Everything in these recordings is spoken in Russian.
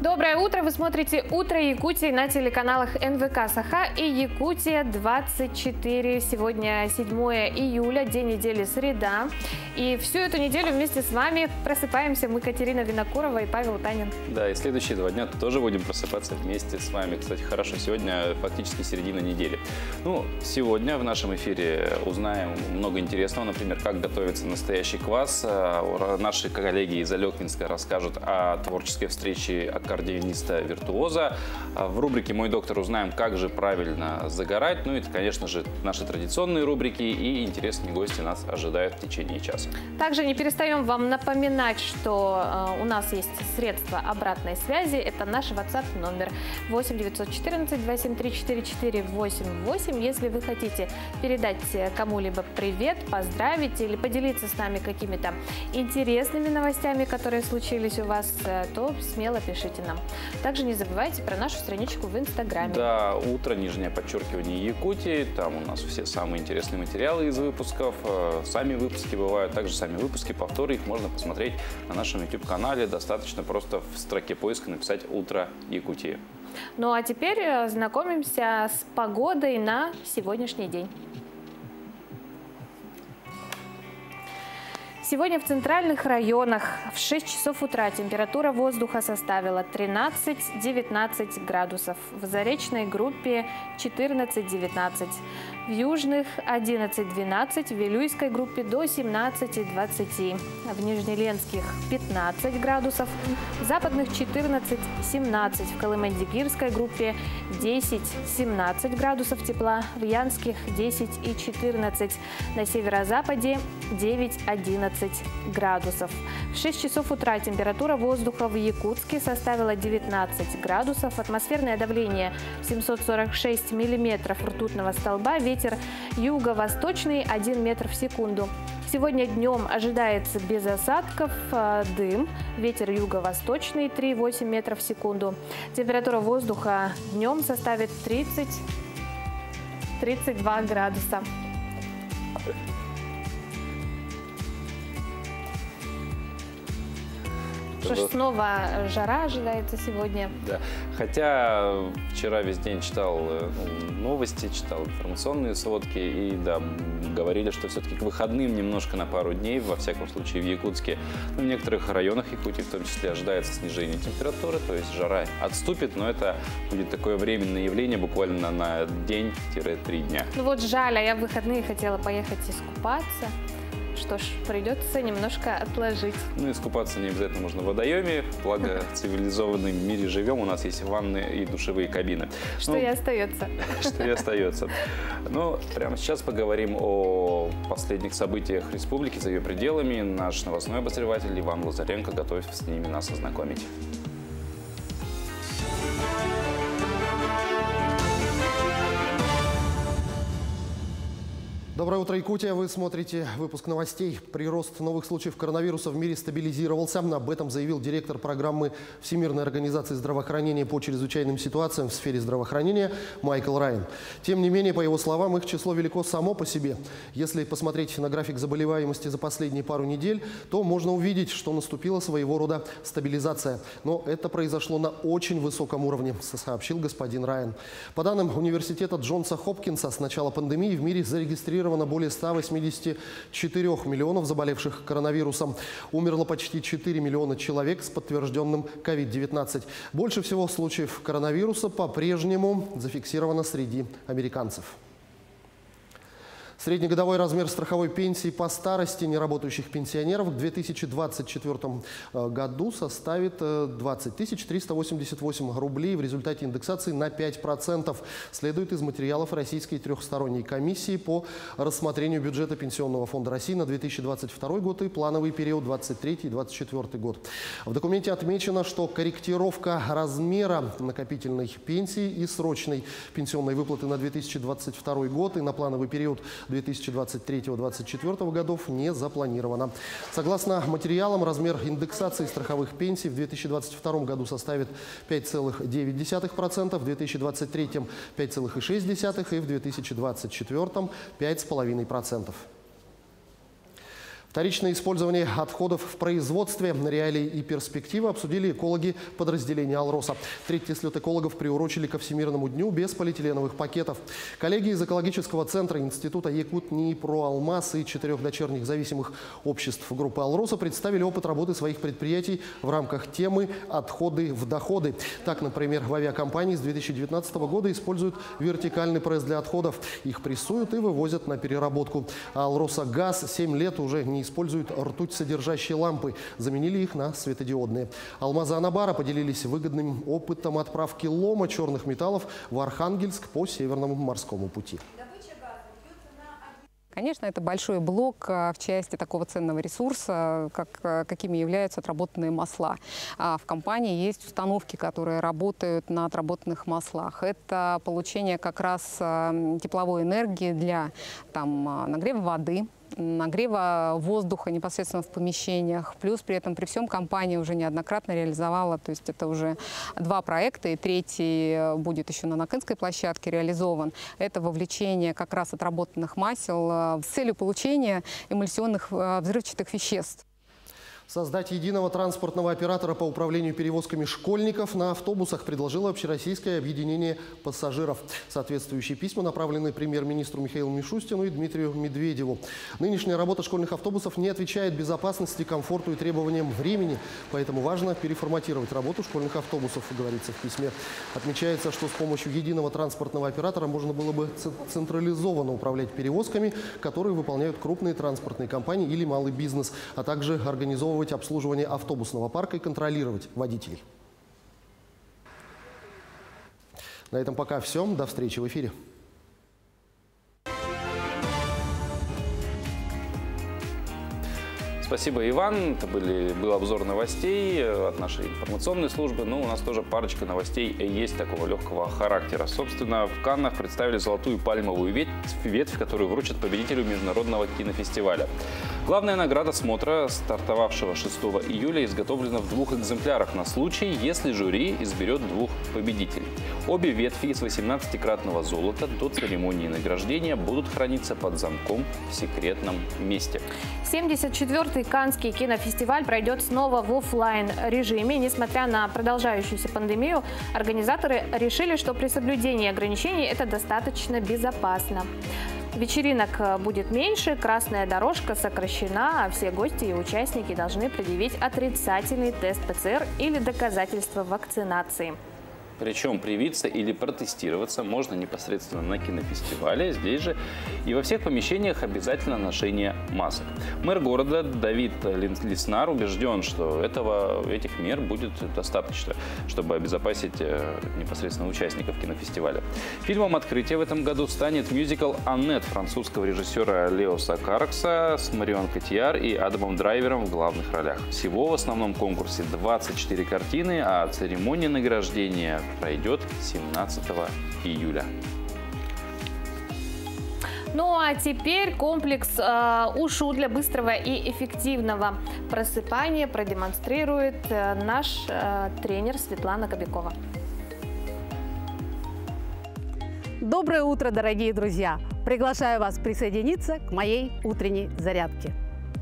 Доброе утро! Вы смотрите «Утро Якутии» на телеканалах НВК Саха и Якутия-24. Сегодня 7 июля, день недели среда. И всю эту неделю вместе с вами просыпаемся мы, Катерина Винокурова и Павел Танин. Да, и следующие 2 дня тоже будем просыпаться вместе с вами. Кстати, хорошо, сегодня фактически середина недели. Ну, сегодня в нашем эфире узнаем много интересного. Например, как готовится настоящий квас. Наши коллеги из Алекминска расскажут о творческой встрече аккордеониста-виртуоза. В рубрике «Мой доктор» узнаем, как же правильно загорать. Ну и, конечно же, наши традиционные рубрики и интересные гости нас ожидают в течение часа. Также не перестаем вам напоминать, что у нас есть средства обратной связи. Это наш WhatsApp номер 8 914 273 4488. Если вы хотите передать кому-либо привет, поздравить или поделиться с нами какими-то интересными новостями, которые случились у вас, то смело пишите нам. Также не забывайте про нашу страничку в Инстаграме. Да, утро, _подчеркивание Якутии. Там у нас все самые интересные материалы из выпусков. Сами выпуски бывают, также сами выпуски, повторы. Их можно посмотреть на нашем YouTube-канале. Достаточно просто в строке поиска написать «Утро Якутии». Ну а теперь знакомимся с погодой на сегодняшний день. Сегодня в центральных районах в 6 часов утра температура воздуха составила 13-19 градусов. В заречной группе 14-19. В южных 11-12, в Вилюйской группе до 17-20. В Нижнеленских 15 градусов, в западных 14-17. В Колымендигирской группе 10-17 градусов тепла, в Янских 10 и 14. На северо-западе 9-11 градусов. В 6 часов утра температура воздуха в Якутске составила 19 градусов, атмосферное давление 746 миллиметров ртутного столба, ветер юго-восточный 1 метр в секунду. Сегодня днем ожидается без осадков, дым, ветер юго-восточный 3,8 метров в секунду. Температура воздуха днем составит 30-32 градуса. Что ж, снова жара ожидается сегодня. Да. Хотя вчера весь день читал новости, читал информационные сводки. И да, говорили, что все-таки к выходным немножко на пару дней, во всяком случае в Якутске, в некоторых районах Якутии в том числе ожидается снижение температуры. То есть жара отступит, но это будет такое временное явление буквально на день-3 дня. Ну вот жаль, а я в выходные хотела поехать искупаться. Что ж, придется немножко отложить. Ну, искупаться не обязательно можно в водоеме. Благо, в цивилизованном мире живем. У нас есть ванны и душевые кабины. Что и остается. Что и остается. Ну, прямо сейчас поговорим о последних событиях республики за ее пределами. Наш новостной обозреватель Иван Лазаренко готов с ними нас ознакомить. Доброе утро, Якутия. Вы смотрите выпуск новостей. Прирост новых случаев коронавируса в мире стабилизировался. Об этом заявил директор программы Всемирной организации здравоохранения по чрезвычайным ситуациям в сфере здравоохранения Майкл Райан. Тем не менее, по его словам, их число велико само по себе. Если посмотреть на график заболеваемости за последние пару недель, то можно увидеть, что наступила своего рода стабилизация. Но это произошло на очень высоком уровне, сообщил господин Райан. По данным университета Джонса Хопкинса, с начала пандемии в мире зарегистрировано более 184 миллионов заболевших коронавирусом. Умерло почти 4 миллиона человек с подтвержденным COVID-19. Больше всего случаев коронавируса по-прежнему зафиксировано среди американцев. Среднегодовой размер страховой пенсии по старости неработающих пенсионеров в 2024 году составит 20 388 рублей в результате индексации на 5%. Следует из материалов Российской трехсторонней комиссии по рассмотрению бюджета Пенсионного фонда России на 2022 год и плановый период 2023-2024 год. В документе отмечено, что корректировка размера накопительной пенсии и срочной пенсионной выплаты на 2022 год и на плановый период 2023-2024 годов не запланировано. Согласно материалам, размер индексации страховых пенсий в 2022 году составит 5,9%, в 2023 – 5,6% и в 2024 – 5,5%. Вторичное использование отходов в производстве, реалии и перспективы обсудили экологи подразделения «Алроса». Третий слет экологов приурочили ко Всемирному дню без полиэтиленовых пакетов. Коллеги из экологического центра Института Якут-НИИ-ПРО-Алмаз и 4 дочерних зависимых обществ группы «Алроса» представили опыт работы своих предприятий в рамках темы «Отходы в доходы». Так, например, в авиакомпании с 2019 года используют вертикальный пресс для отходов. Их прессуют и вывозят на переработку. А «Алроса Газ» 7 лет уже не используют ртуть-содержащие лампы. Заменили их на светодиодные. Алмазы Анабара поделились выгодным опытом отправки лома черных металлов в Архангельск по Северному морскому пути. Конечно, это большой блок в части такого ценного ресурса, какими являются отработанные масла. В компании есть установки, которые работают на отработанных маслах. Это получение как раз тепловой энергии для нагрева воды, нагрева воздуха непосредственно в помещениях. Плюс при этом при всем компания уже неоднократно реализовала, то есть это уже 2 проекта, и 3 будет еще на Накинской площадке реализован. Это вовлечение как раз отработанных масел с целью получения эмульсионных взрывчатых веществ. Создать единого транспортного оператора по управлению перевозками школьников на автобусах предложило Общероссийское объединение пассажиров. Соответствующие письма направлены премьер-министру Михаилу Мишустину и Дмитрию Медведеву. Нынешняя работа школьных автобусов не отвечает безопасности, комфорту и требованиям времени. Поэтому важно переформатировать работу школьных автобусов, говорится в письме. Отмечается, что с помощью единого транспортного оператора можно было бы централизованно управлять перевозками, которые выполняют крупные транспортные компании или малый бизнес, а также организовывать обслуживание автобусного парка и контролировать водителей. На этом пока все. До встречи в эфире. Спасибо, Иван. Это был обзор новостей от нашей информационной службы. Ну, у нас тоже парочка новостей есть такого легкого характера. Собственно, в Каннах представили золотую пальмовую ветвь, которую вручат победителю международного кинофестиваля. Главная награда смотра, стартовавшего 6 июля, изготовлена в 2 экземплярах на случай, если жюри изберет 2 победителей. Обе ветви из 18-кратного золота до церемонии награждения будут храниться под замком в секретном месте. 74-й Каннский кинофестиваль пройдет снова в офлайн режиме. Несмотря на продолжающуюся пандемию, организаторы решили, что при соблюдении ограничений это достаточно безопасно. Вечеринок будет меньше, красная дорожка сокращена, а все гости и участники должны предъявить отрицательный тест ПЦР или доказательство вакцинации. Причем привиться или протестироваться можно непосредственно на кинофестивале, здесь же, и во всех помещениях обязательно ношение масок. Мэр города Давид Леснар убежден, что этих мер будет достаточно, чтобы обезопасить непосредственно участников кинофестиваля. Фильмом открытия в этом году станет мюзикл «Аннет» французского режиссера Леоса Каракса с Марион Котийяр и Адамом Драйвером в главных ролях. Всего в основном конкурсе 24 картины, а церемония награждения пройдет 17 июля. Ну а теперь комплекс УШУ для быстрого и эффективного просыпания продемонстрирует наш тренер Светлана Кобякова. Доброе утро, дорогие друзья! Приглашаю вас присоединиться к моей утренней зарядке.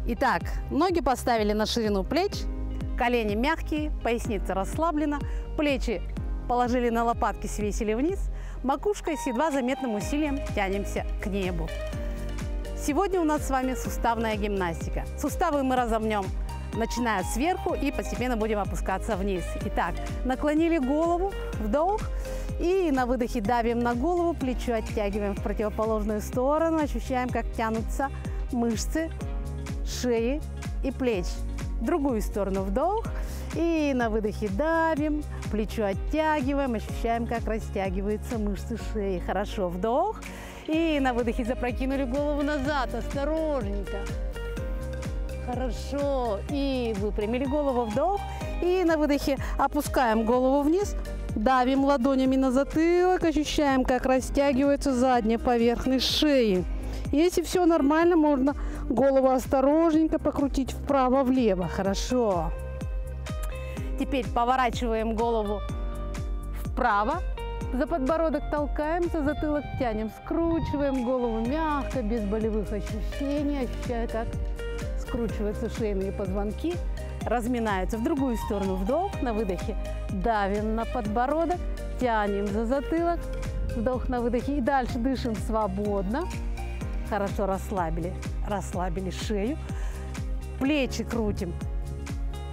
Итак, ноги поставили на ширину плеч, колени мягкие, поясница расслаблена, плечи положили на лопатки, свесили вниз, макушкой с едва заметным усилием тянемся к небу. Сегодня у нас с вами суставная гимнастика. Суставы мы разомнем, начиная сверху, и постепенно будем опускаться вниз. Итак, наклонили голову, вдох, и на выдохе давим на голову, плечо оттягиваем в противоположную сторону, ощущаем, как тянутся мышцы шеи и плеч. В другую сторону вдох. И на выдохе давим, плечо оттягиваем, ощущаем, как растягиваются мышцы шеи. Хорошо, вдох. И на выдохе запрокинули голову назад, осторожненько. Хорошо. И выпрямили голову, вдох. И на выдохе опускаем голову вниз, давим ладонями на затылок, ощущаем, как растягивается задняя поверхность шеи. Если все нормально, можно голову осторожненько покрутить вправо-влево. Хорошо. Теперь поворачиваем голову вправо, за подбородок толкаем, за затылок тянем, скручиваем голову мягко, без болевых ощущений, ощущая, как раскручиваются шейные позвонки, разминаются в другую сторону. Вдох, на выдохе давим на подбородок, тянем за затылок, вдох на выдохе и дальше дышим свободно. Хорошо расслабили шею, плечи крутим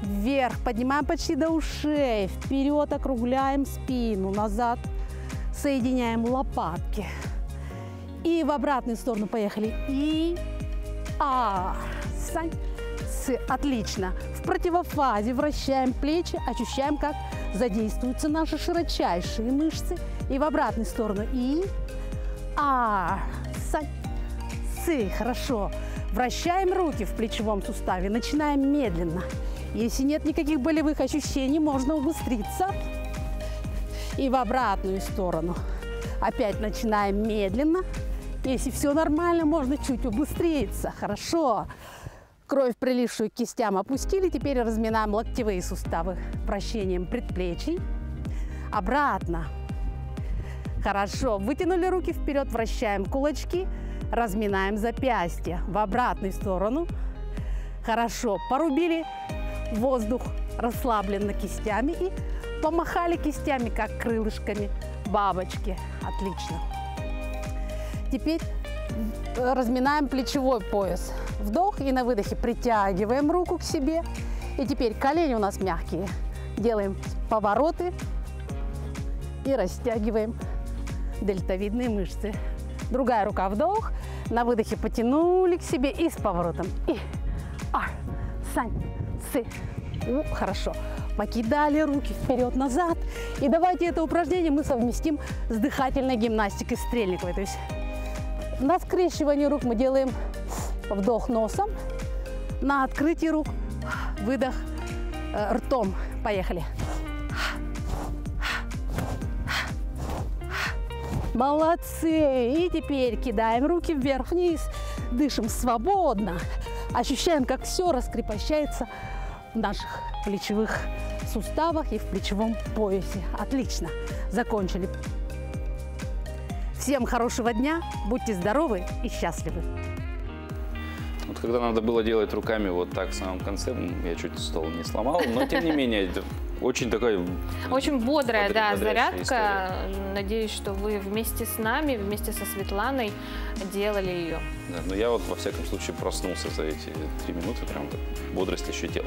вверх, поднимаем почти до ушей, вперед округляем спину, назад соединяем лопатки. И в обратную сторону поехали. И сань, отлично. В противофазе вращаем плечи, ощущаем, как задействуются наши широчайшие мышцы. И в обратную сторону. И сань, хорошо. Вращаем руки в плечевом суставе. Начинаем медленно. Если нет никаких болевых ощущений, можно убыстриться. И в обратную сторону. Опять начинаем медленно. Если все нормально, можно чуть убыстриться. Хорошо. Кровь, прилившую к кистям, опустили. Теперь разминаем локтевые суставы вращением предплечий. Обратно. Хорошо. Вытянули руки вперед, вращаем кулачки. Разминаем запястья в обратную сторону. Хорошо. Порубили воздух расслабленно кистями и помахали кистями, как крылышками бабочки. Отлично. Теперь разминаем плечевой пояс. Вдох и на выдохе притягиваем руку к себе. И теперь колени у нас мягкие. Делаем повороты и растягиваем дельтовидные мышцы. Другая рука вдох. На выдохе потянули к себе и с поворотом. И сань, цы. Хорошо. Покидали руки вперед-назад. И давайте это упражнение мы совместим с дыхательной гимнастикой Стрельниковой. То есть на скрещивании рук мы делаем вдох носом, на открытии рук выдох ртом. Поехали. Молодцы! И теперь кидаем руки вверх-вниз, дышим свободно, ощущаем, как все раскрепощается в наших плечевых суставах и в плечевом поясе. Отлично! Закончили. Всем хорошего дня, будьте здоровы и счастливы. Вот когда надо было делать руками вот так в самом конце, я чуть стол не сломал, но тем не менее очень такая... Очень бодрая, да, зарядка. История. Надеюсь, что вы вместе с нами, вместе со Светланой делали ее. Да, но я вот во всяком случае проснулся за эти 3 минуты, прям так бодрость ощутил.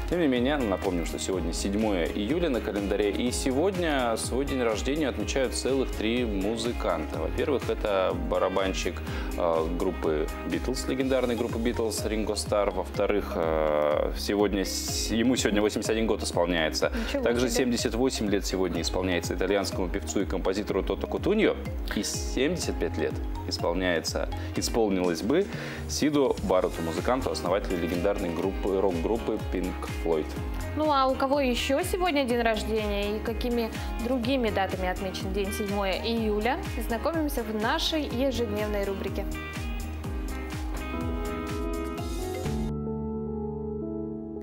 Тем не менее, напомним, что сегодня 7 июля на календаре, и сегодня свой день рождения отмечают целых 3 музыканта. Во-первых, это барабанщик группы Beatles, легендарной группы Beatles Ринго Стар. Во-вторых, ему сегодня 81 год исполняется. Ничего Также себе. 78 лет сегодня исполняется итальянскому певцу и композитору Тото Кутуньо. И 75 лет исполнилось бы Сиду Барретту, музыканту, основателю легендарной рок-группы Pink Floyd. Ну а у кого еще сегодня день рождения и какими другими датами отмечен день 7 июля, знакомимся в нашей ежедневной рубрике.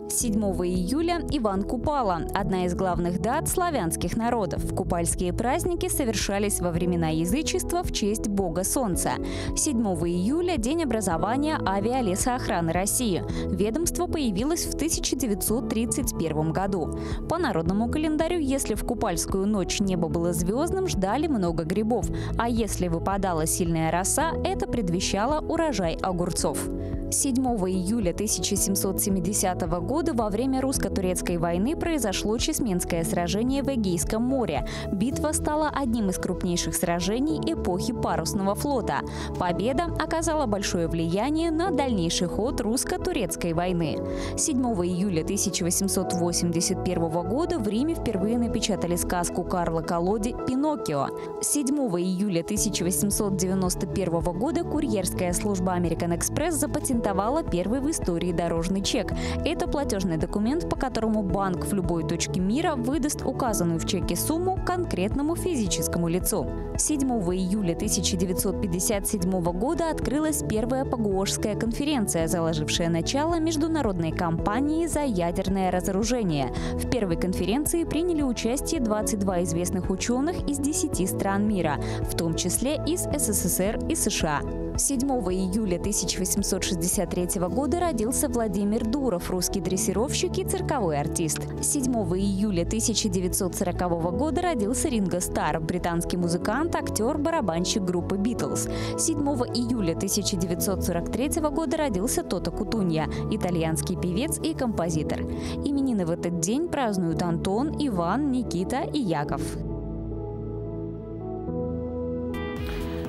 7 июля Иван Купала – одна из главных дат славянских народов. Купальские праздники совершались во времена язычества в честь бога Солнца. 7 июля – день образования Авиалесоохраны России. Ведомство появилось в 1931 году. По народному календарю, если в Купальскую ночь небо было звездным, ждали много грибов, а если выпадала сильная роса, это предвещало урожай огурцов. 7 июля 1770 года во время русско-турецкой войны произошло Чесменское сражение в Эгейском море. Битва стала одним из крупнейших сражений эпохи парусного флота. Победа оказала большое влияние на дальнейший ход русско-турецкой войны. 7 июля 1881 года в Риме впервые напечатали сказку Карла Колоди «Пиноккио». 7 июля 1891 года курьерская служба American Express запатентовала первый в истории дорожный чек. Это платежный документ, по которому банк в любой точке мира выдаст указанную в чеке сумму конкретному физическому лицу. 7 июля 1957 года открылась первая Пагуошская конференция, заложившая начало международной кампании за ядерное разоружение. В первой конференции приняли участие 22 известных ученых из 10 стран мира, в том числе из СССР и США. 7 июля 1860 1963 года родился Владимир Дуров, русский дрессировщик и цирковой артист. 7 июля 1940 года родился Ринго Старр, британский музыкант, актер, барабанщик группы «Битлз». 7 июля 1943 года родился Тото Кутунья, итальянский певец и композитор. Именины в этот день празднуют Антон, Иван, Никита и Яков.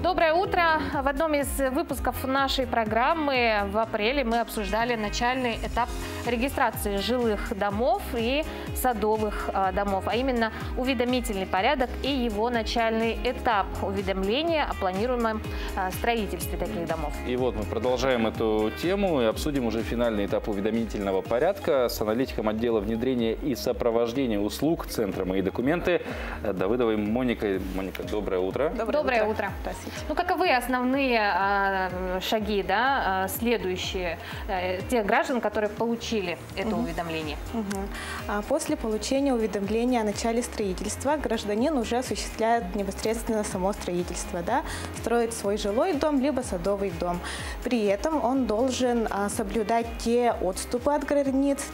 Доброе утро! В одном из выпусков нашей программы в апреле мы обсуждали начальный этап регистрации жилых домов и садовых домов, а именно уведомительный порядок и его начальный этап уведомления о планируемом строительстве таких домов. И вот мы продолжаем эту тему и обсудим уже финальный этап уведомительного порядка с аналитиком отдела внедрения и сопровождения услуг Центра «Мои документы» Давыдовой Моникой. Моника, доброе утро. Доброе утро. Ну, каковы основные шаги, следующие тех граждан, которые получили это уведомление? После получения уведомления о начале строительства гражданин уже осуществляет непосредственно само строительство, строит свой жилой дом либо садовый дом. При этом он должен соблюдать те отступы от границ,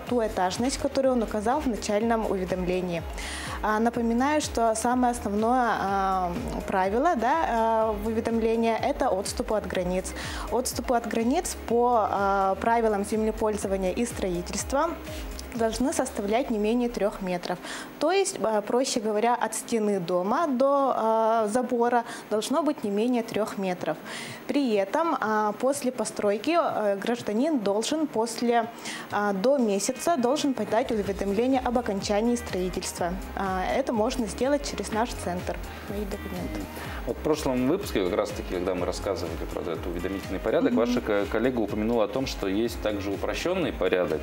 ту этажность, которую он указал в начальном уведомлении. Напоминаю, что самое основное правило в уведомлении – это отступы от границ. Отступы от границ по правилам землепользования и строительства должны составлять не менее 3 метров. То есть, проще говоря, от стены дома до забора должно быть не менее 3 метров. При этом после постройки гражданин должен до месяца подать уведомление об окончании строительства. Это можно сделать через наш центр «Мои документы». Вот в прошлом выпуске, как раз таки, когда мы рассказывали про этот уведомительный порядок, ваша коллега упомянула о том, что есть также упрощенный порядок,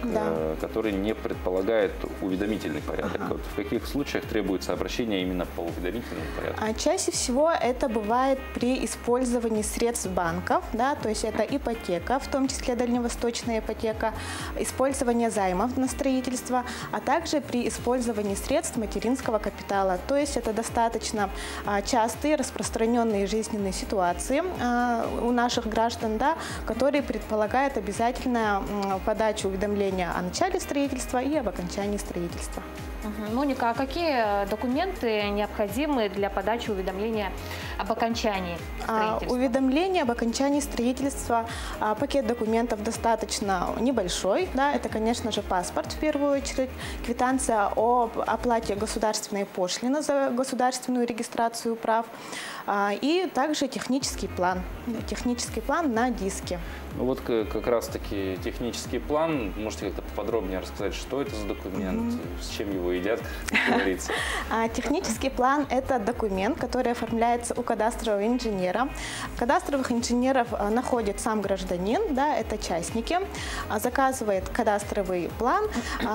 который не предполагает уведомительный порядок. Вот в каких случаях требуется обращение именно по уведомительному порядку? Чаще всего это бывает при использовании средств банков, то есть это ипотека, в том числе дальневосточная ипотека, использование займов на строительство, а также при использовании средств материнского капитала. То есть это достаточно частые распространенные жизненные ситуации у наших граждан, которые предполагают обязательно подачу уведомления о начале строительства и об окончании строительства. Моника, а какие документы необходимы для подачи уведомления об окончании строительства? Уведомление об окончании строительства, пакет документов достаточно небольшой. Это, конечно же, паспорт в первую очередь, квитанция об оплате государственной пошлины за государственную регистрацию прав и также технический план на диске. Ну вот как раз-таки технический план. Можете как-то поподробнее рассказать, что это за документ, с чем его едят, как говорится? Технический план – это документ, который оформляется у кадастрового инженера. Кадастровых инженеров находит сам гражданин, это частники, заказывает кадастровый план.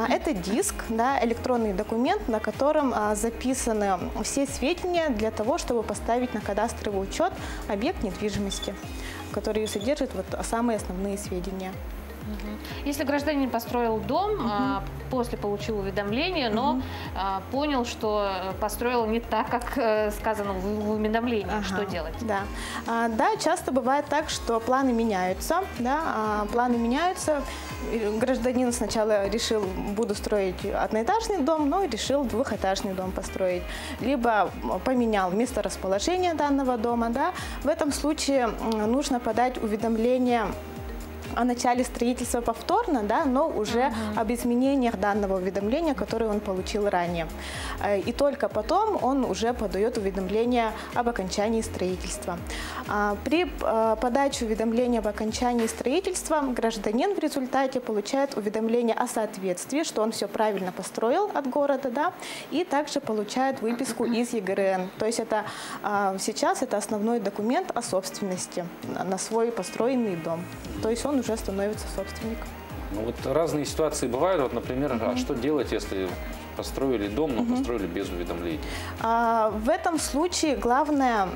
Это диск, электронный документ, на котором записаны все сведения для того, чтобы поставить на кадастровый учет объект недвижимости, который содержит самые основные сведения. Если гражданин построил дом, после получил уведомление, но понял, что построил не так, как сказано в уведомлении, что делать? Да, часто бывает так, что планы меняются. Гражданин сначала решил, буду строить одноэтажный дом, но решил двухэтажный дом построить. Либо поменял месторасположение данного дома. В этом случае нужно подать уведомление о начале строительства повторно, но уже об изменениях данного уведомления, которое он получил ранее. И только потом он уже подает уведомление об окончании строительства. При подаче уведомления об окончании строительства гражданин в результате получает уведомление о соответствии, что он все правильно построил от города, и также получает выписку из ЕГРН. То есть сейчас это основной документ о собственности на свой построенный дом. То есть он уже становится собственником. Ну вот разные ситуации бывают. Вот, например, а что делать, если построили дом, но построили без уведомлений? В этом случае главное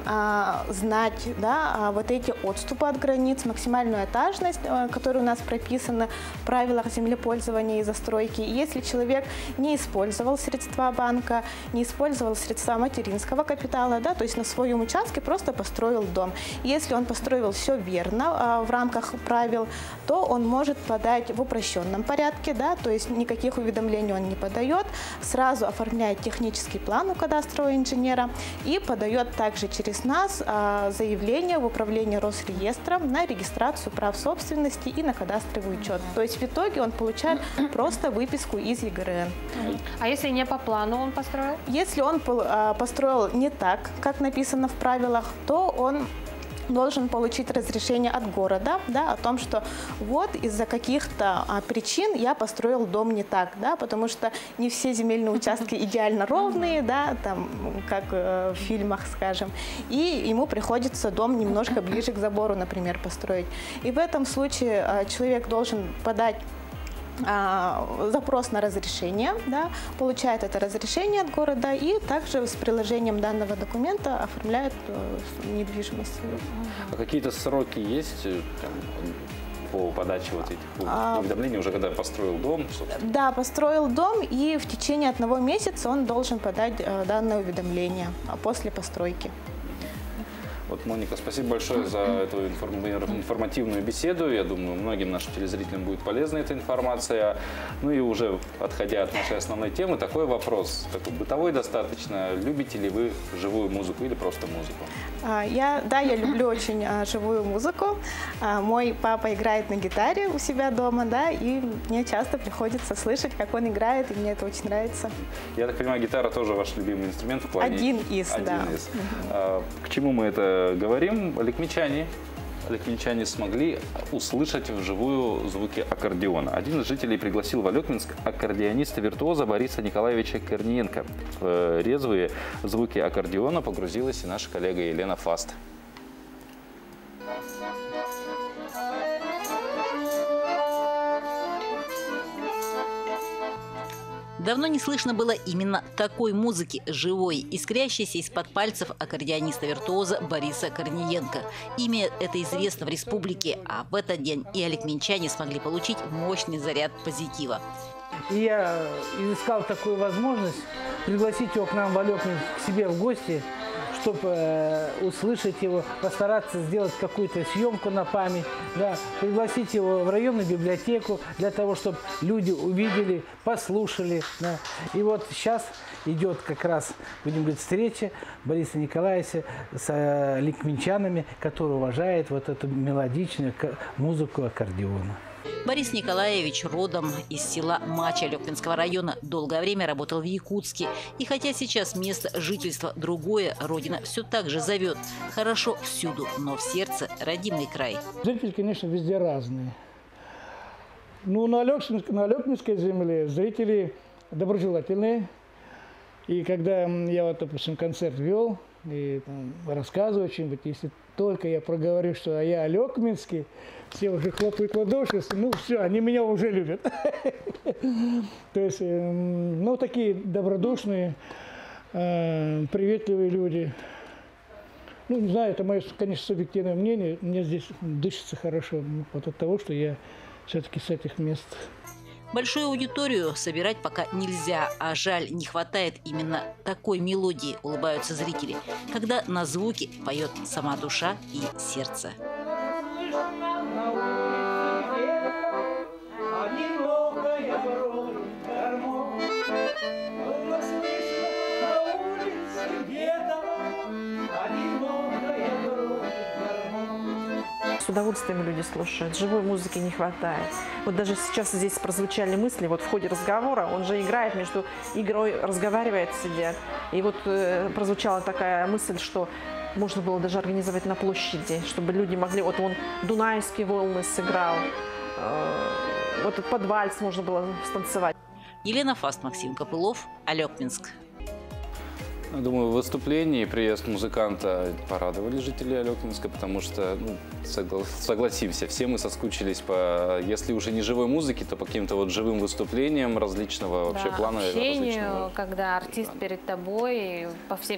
знать, да, вот эти отступы от границ, максимальную этажность, которая у нас прописана в правилах землепользования и застройки. И если человек не использовал средства банка, не использовал средства материнского капитала, да, то есть на своем участке просто построил дом. Если он построил все верно в рамках правил, то он может подать в упрощенном порядке, да, то есть никаких уведомлений он не подает, сразу оформляет технический план у кадастрового инженера и подает также через нас заявление в управление Росреестром на регистрацию прав собственности и на кадастровый учет. То есть в итоге он получает просто выписку из ЕГРН. А если не по плану он построил? Если он построил не так, как написано в правилах, то он должен получить разрешение от города, да, о том, что вот из-за каких-то причин я построил дом не так, да, потому что не все земельные участки идеально ровные, да, там, как в фильмах, скажем, и ему приходится дом немножко ближе к забору, например, построить. И в этом случае человек должен подать запрос на разрешение, да, получает это разрешение от города и также с приложением данного документа оформляет недвижимость. А какие-то сроки есть по подаче вот этих уведомлений, уже когда построил дом? Собственно? Да, построил дом, и в течение 1 месяца он должен подать данное уведомление после постройки. Вот, Моника, спасибо большое за эту информативную беседу. Я думаю, многим нашим телезрителям будет полезна эта информация. Ну и уже отходя от нашей основной темы, такой вопрос, такой бытовой достаточно. Любите ли вы живую музыку или просто музыку? Я люблю очень живую музыку. Мой папа играет на гитаре у себя дома, да, и мне часто приходится слышать, как он играет, и мне это очень нравится. Я так понимаю, гитара тоже ваш любимый инструмент в плане? Один из. К чему мы это говорим? Алекминчане смогли услышать вживую звуки аккордеона. Один из жителей пригласил в Алекминск аккордеониста-виртуоза Бориса Николаевича Корниенко. В резвые звуки аккордеона погрузилась и наша коллега Елена Фаст. Давно не слышно было именно такой музыки, живой, искрящейся из-под пальцев аккордеониста-виртуоза Бориса Корниенко. Имя это известно в республике, а в этот день и алекминчане смогли получить мощный заряд позитива. И я искал такую возможность пригласить его к нам в Алекминск, к себе в гости, чтобы услышать его, постараться сделать какую-то съемку на память, да, пригласить его в районную библиотеку для того, чтобы люди увидели, послушали. Да. И вот сейчас идет как раз, будем говорить, встреча Бориса Николаевича с алекминчанами, которые уважают вот эту мелодичную музыку аккордеона. Борис Николаевич родом из села Мача Алекминского района. Долгое время работал в Якутске. И хотя сейчас место жительства другое, родина все так же зовет. Хорошо всюду, но в сердце родимый край. Зрители, конечно, везде разные. Ну, на Алекминской земле зрители доброжелательные. И когда я, вот, допустим, концерт вел и там, рассказываю что-нибудь, если только я проговорю, что я алекминский, все уже хлопают в ладоши, ну все, они меня уже любят. То есть, ну, такие добродушные, приветливые люди. Ну, не знаю, это мое, конечно, субъективное мнение. Мне здесь дышится хорошо вот от того, что я все-таки с этих мест. Большую аудиторию собирать пока нельзя, а жаль, не хватает именно такой мелодии, улыбаются зрители, когда на звуки поет сама душа и сердце. С удовольствием люди слушают, живой музыки не хватает. Вот даже сейчас здесь прозвучали мысли, вот в ходе разговора, он же играет, между игрой разговаривает, сидят. И вот прозвучала такая мысль, что можно было даже организовать на площади, чтобы люди могли, вот он «Дунайские волны» сыграл, вот под вальс можно было станцевать. Елена Фаст, Максим Копылов, Алекминск. Думаю, выступление и приезд музыканта порадовали жители Алекнинска, потому что, ну, согласимся, все мы соскучились по, если уже не живой музыки, то по каким-то вот живым выступлениям различного вообще плана. Общению, когда артист перед тобой,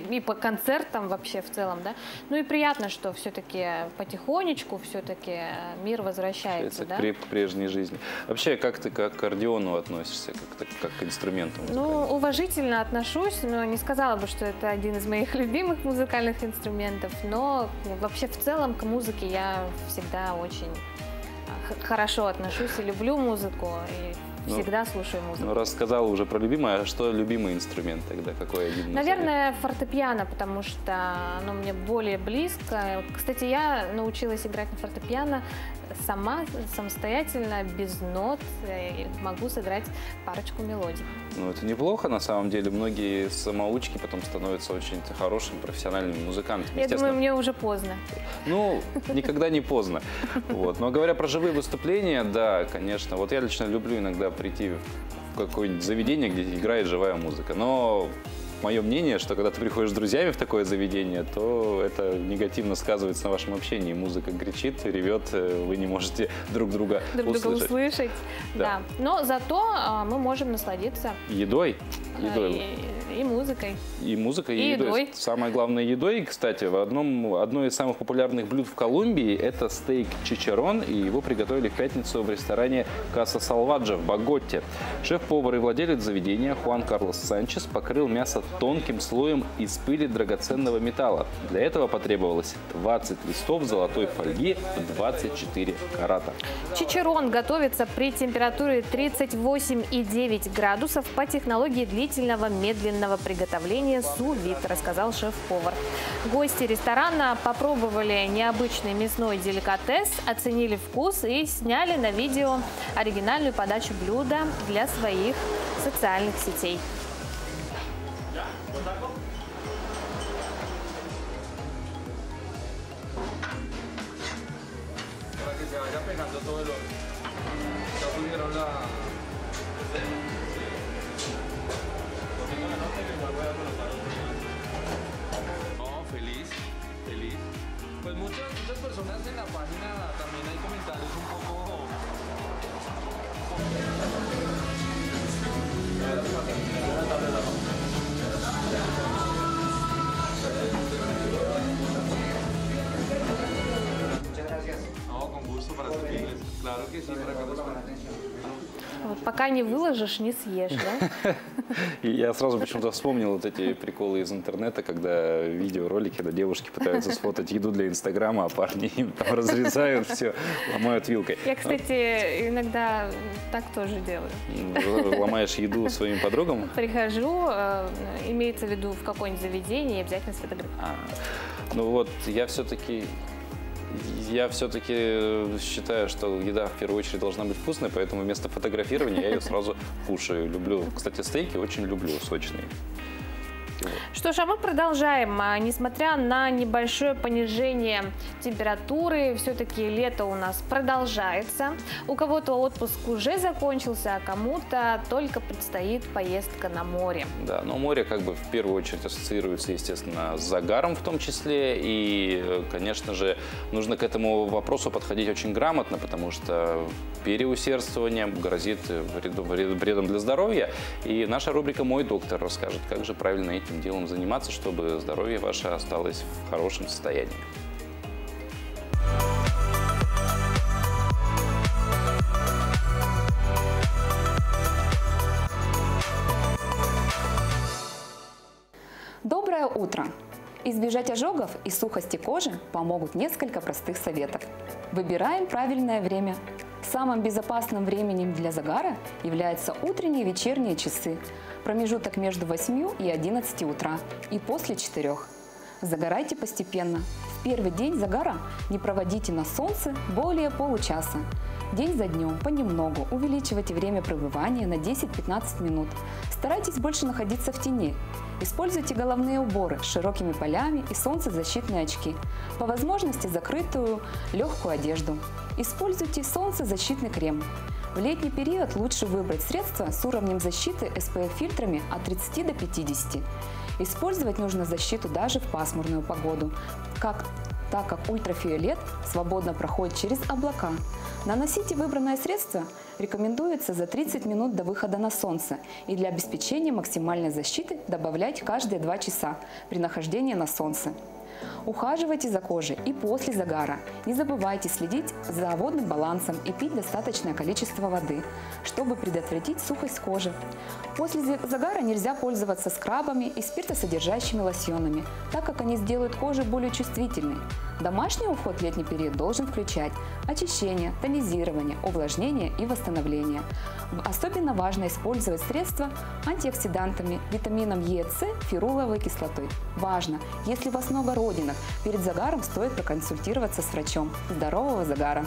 и по концертам вообще в целом, да. Ну и приятно, что все-таки потихонечку все-таки мир возвращается, да? К прежней жизни. Вообще, как ты к аккордеону относишься, как к инструменту музыкальному? Ну, уважительно отношусь, но не сказала бы, что это один из моих любимых музыкальных инструментов, но вообще в целом к музыке я всегда очень хорошо отношусь и люблю музыку, и всегда слушаю музыку. Ну, раз сказала уже про любимое, а что любимый инструмент тогда? Какой один? Наверное, фортепиано, потому что оно мне более близко. Кстати, я научилась играть на фортепиано сама, самостоятельно, без нот. И могу сыграть парочку мелодий. Ну, это неплохо, на самом деле. Многие самоучки потом становятся очень хорошими профессиональными музыкантами. Я думаю, мне уже поздно. Ну, никогда не поздно. Вот. Но говоря про живые выступления, да, конечно. Вот я лично люблю иногда прийти в какое-нибудь заведение, где играет живая музыка. Но мое мнение, что когда ты приходишь с друзьями в такое заведение, то это негативно сказывается на вашем общении. Музыка кричит, ревет, вы не можете друг друга услышать. Да. Но зато мы можем насладиться едой. И музыкой. И музыкой, и едой. Самое главное, едой. Кстати, одно из самых популярных блюд в Колумбии – это стейк чичарон, и его приготовили в пятницу в ресторане Каса Салваджа в Боготте. Шеф-повар и владелец заведения Хуан Карлос Санчес покрыл мясо тонким слоем из пыли драгоценного металла. Для этого потребовалось 20 листов золотой фольги в 24 карата. Чичарон готовится при температуре 38,9 градусов по технологии длительного медленного приготовления су-вид, рассказал шеф-повар. Гости ресторана попробовали необычный мясной деликатес, оценили вкус и сняли на видео оригинальную подачу блюда для своих социальных сетей. Pues muchas personas en la página también hay comentarios un poco... Muchas gracias. No, con gusto para servirles. Claro que sí, para que los... Пока не выложишь, не съешь, да? И я сразу почему-то вспомнил вот эти приколы из интернета, когда видеоролики, когда девушки пытаются сфотать еду для Инстаграма, а парни им там разрезают все, ломают вилкой. Я, кстати, иногда так тоже делаю. Ломаешь еду своим подругам? Прихожу, имеется в виду в какое-нибудь заведение, и обязательно сфотографирую. Ну вот, я все-таки считаю, что еда в первую очередь должна быть вкусной, поэтому вместо фотографирования я ее сразу кушаю. Люблю, кстати, стейки очень люблю, сочные. Что ж, а мы продолжаем. Несмотря на небольшое понижение температуры, все-таки лето у нас продолжается. У кого-то отпуск уже закончился, а кому-то только предстоит поездка на море. Да, но море как бы в первую очередь ассоциируется, естественно, с загаром в том числе. И, конечно же, нужно к этому вопросу подходить очень грамотно, потому что переусердствование грозит вредом для здоровья. И наша рубрика «Мой доктор» расскажет, как же правильно этим делом заниматься, чтобы здоровье ваше осталось в хорошем состоянии. Доброе утро! Избежать ожогов и сухости кожи помогут несколько простых советов. Выбираем правильное время. Самым безопасным временем для загара являются утренние и вечерние часы, промежуток между 8 и 11 утра и после 4. Загорайте постепенно. В первый день загара не проводите на солнце более получаса. День за днем понемногу увеличивайте время пребывания на 10-15 минут. Старайтесь больше находиться в тени. Используйте головные уборы с широкими полями и солнцезащитные очки. По возможности закрытую легкую одежду. Используйте солнцезащитный крем. В летний период лучше выбрать средства с уровнем защиты SPF-фильтрами от 30 до 50. Использовать нужно защиту даже в пасмурную погоду, так как ультрафиолет свободно проходит через облака. Наносите выбранное средство рекомендуется за 30 минут до выхода на солнце и для обеспечения максимальной защиты добавлять каждые 2 часа при нахождении на солнце. Ухаживайте за кожей и после загара. Не забывайте следить за водным балансом и пить достаточное количество воды, чтобы предотвратить сухость кожи. После загара нельзя пользоваться скрабами и спиртосодержащими лосьонами, так как они сделают кожу более чувствительной. Домашний уход в летний период должен включать очищение, тонизирование, увлажнение и восстановление. Особенно важно использовать средства антиоксидантами, витамином Е, С, феруловой кислотой. Важно, если у вас много родинок, перед загаром стоит проконсультироваться с врачом. Здорового загара!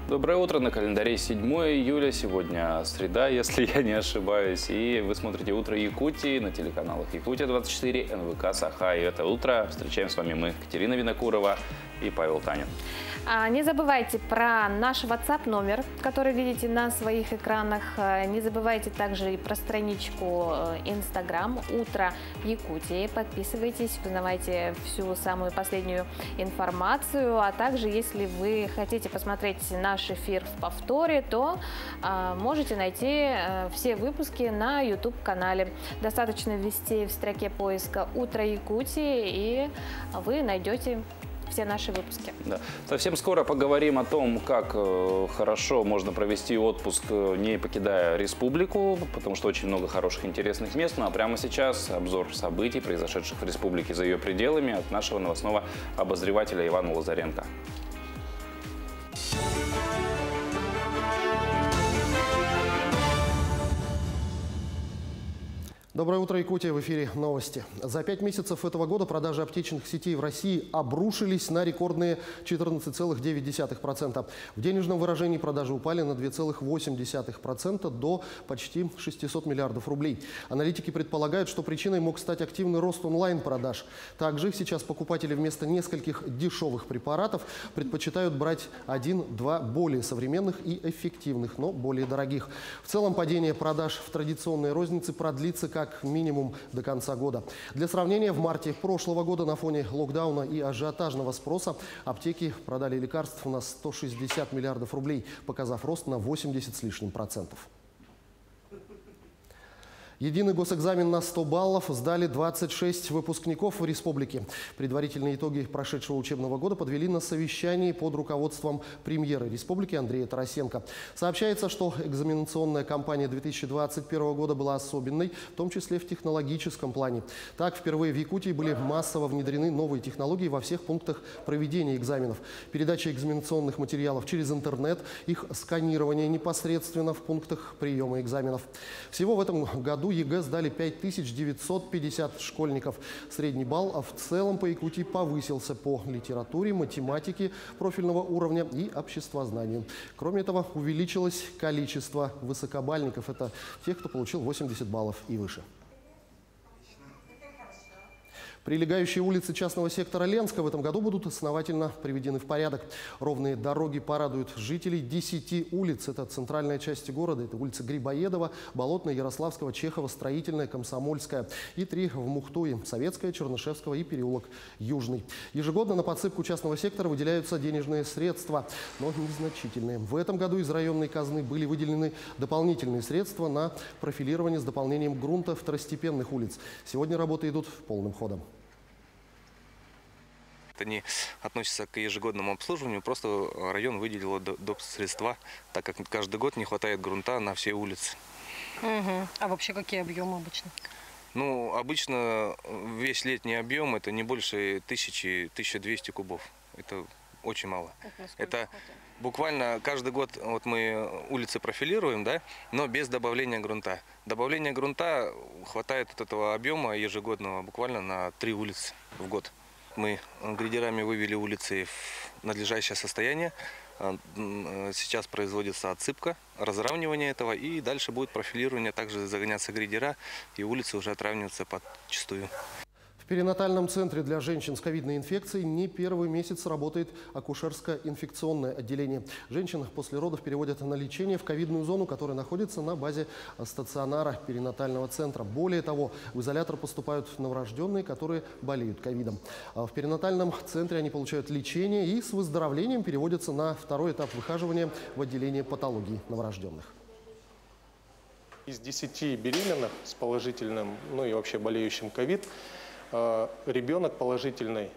Доброе утро, на календаре 7 июля, сегодня среда, если я не ошибаюсь, и вы смотрите «Утро Якутии» на телеканалах Якутия-24, НВК Саха, и это утро встречаем с вами мы, Катерина Винокурова и Павел Танин. Не забывайте про наш WhatsApp номер, который видите на своих экранах. Не забывайте также и про страничку Instagram «Утро Якутии». Подписывайтесь, узнавайте всю самую последнюю информацию. А также, если вы хотите посмотреть наш эфир в повторе, то можете найти все выпуски на YouTube-канале. Достаточно ввести в строке поиска «Утро Якутии», и вы найдете все наши выпуски. Да. Совсем скоро поговорим о том, как хорошо можно провести отпуск, не покидая республику, потому что очень много хороших, интересных мест. Ну а прямо сейчас обзор событий, произошедших в республике за ее пределами, от нашего новостного обозревателя Ивана Лазаренко. Доброе утро, Якутия! В эфире новости. За 5 месяцев этого года продажи аптечных сетей в России обрушились на рекордные 14,9%. В денежном выражении продажи упали на 2,8% до почти 600 миллиардов рублей. Аналитики предполагают, что причиной мог стать активный рост онлайн-продаж. Также сейчас покупатели вместо нескольких дешевых препаратов предпочитают брать 1-2 более современных и эффективных, но более дорогих. В целом падение продаж в традиционной рознице продлится как минимум до конца года. Для сравнения, в марте прошлого года на фоне локдауна и ажиотажного спроса аптеки продали лекарств на 160 миллиардов рублей, показав рост на 80 с лишним процентов. Единый госэкзамен на 100 баллов сдали 26 выпускников в республике. Предварительные итоги прошедшего учебного года подвели на совещании под руководством премьера республики Андрея Тарасенко. Сообщается, что экзаменационная кампания 2021 года была особенной, в том числе в технологическом плане. Так, впервые в Якутии были массово внедрены новые технологии во всех пунктах проведения экзаменов. Передача экзаменационных материалов через интернет, их сканирование непосредственно в пунктах приема экзаменов. Всего в этом году ЕГЭ сдали 5950 школьников. Средний балл в целом по Якутии повысился по литературе, математике профильного уровня и обществознанию. Кроме этого, увеличилось количество высокобальников. Это тех, кто получил 80 баллов и выше. Прилегающие улицы частного сектора Ленска в этом году будут основательно приведены в порядок. Ровные дороги порадуют жителей 10 улиц. Это центральная часть города. Это улица Грибоедова, Болотная, Ярославского, Чехова, Строительная, Комсомольская. И 3 в Мухтуе – Советская, Чернышевского и переулок Южный. Ежегодно на подсыпку частного сектора выделяются денежные средства, но незначительные. В этом году из районной казны были выделены дополнительные средства на профилирование с дополнением грунта второстепенных улиц. Сегодня работы идут полным ходом. Это не относится к ежегодному обслуживанию, просто район выделил доп. Средства, так как каждый год не хватает грунта на все улицы. А вообще какие объемы обычно? Ну, обычно весь летний объем это не больше 1000-1200 кубов. Это очень мало. Это буквально каждый год вот мы улицы профилируем, да, но без добавления грунта. Добавление грунта хватает от этого объема ежегодного буквально на 3 улицы в год. Мы грейдерами вывели улицы в надлежащее состояние. Сейчас производится отсыпка, разравнивание этого, и дальше будет профилирование. Также загоняться грейдера, и улицы уже отравниваются подчистую. В перинатальном центре для женщин с ковидной инфекцией не первый месяц работает акушерско-инфекционное отделение. Женщин после родов переводят на лечение в ковидную зону, которая находится на базе стационара перинатального центра. Более того, в изолятор поступают новорожденные, которые болеют ковидом. В перинатальном центре они получают лечение и с выздоровлением переводятся на второй этап выхаживания в отделение патологии новорожденных. Из 10 беременных с положительным, ну и вообще болеющим ковид, ребенок положительный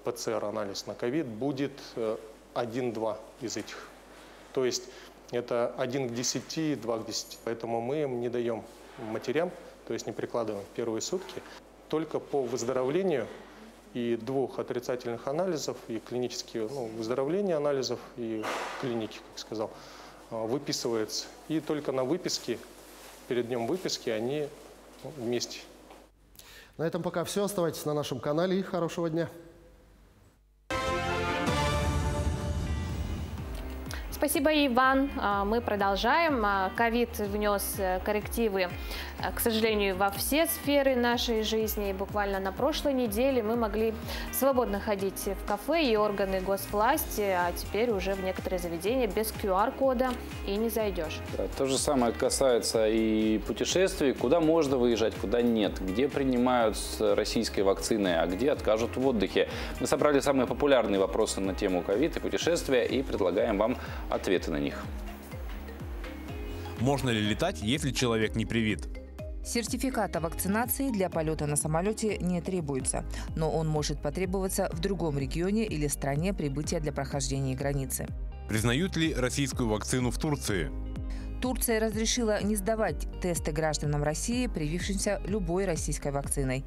ПЦР-анализ на ковид будет 1-2 из этих. То есть это 1 к 10, 2 к 10. Поэтому мы им не даем матерям, то есть не прикладываем в первые сутки. Только по выздоровлению и 2 отрицательных анализов, и клинические выздоровления анализов, и клиники, как сказал, выписывается. И только на выписке, перед днем выписки они вместе. На этом пока все. Оставайтесь на нашем канале и хорошего дня. Спасибо, Иван. Мы продолжаем. Ковид внес коррективы, к сожалению, во все сферы нашей жизни. Буквально на прошлой неделе мы могли свободно ходить в кафе и органы госвласти, а теперь уже в некоторые заведения без QR-кода и не зайдешь. Да, то же самое касается и путешествий. Куда можно выезжать, куда нет. Где принимают с российской вакцины, а где откажут в отдыхе. Мы собрали самые популярные вопросы на тему ковид и путешествия и предлагаем вам ответы на них. Можно ли летать, если человек не привит? Сертификата вакцинации для полета на самолете не требуется, но он может потребоваться в другом регионе или стране прибытия для прохождения границы. Признают ли российскую вакцину в Турции? Турция разрешила не сдавать тесты гражданам России, привившимся любой российской вакциной.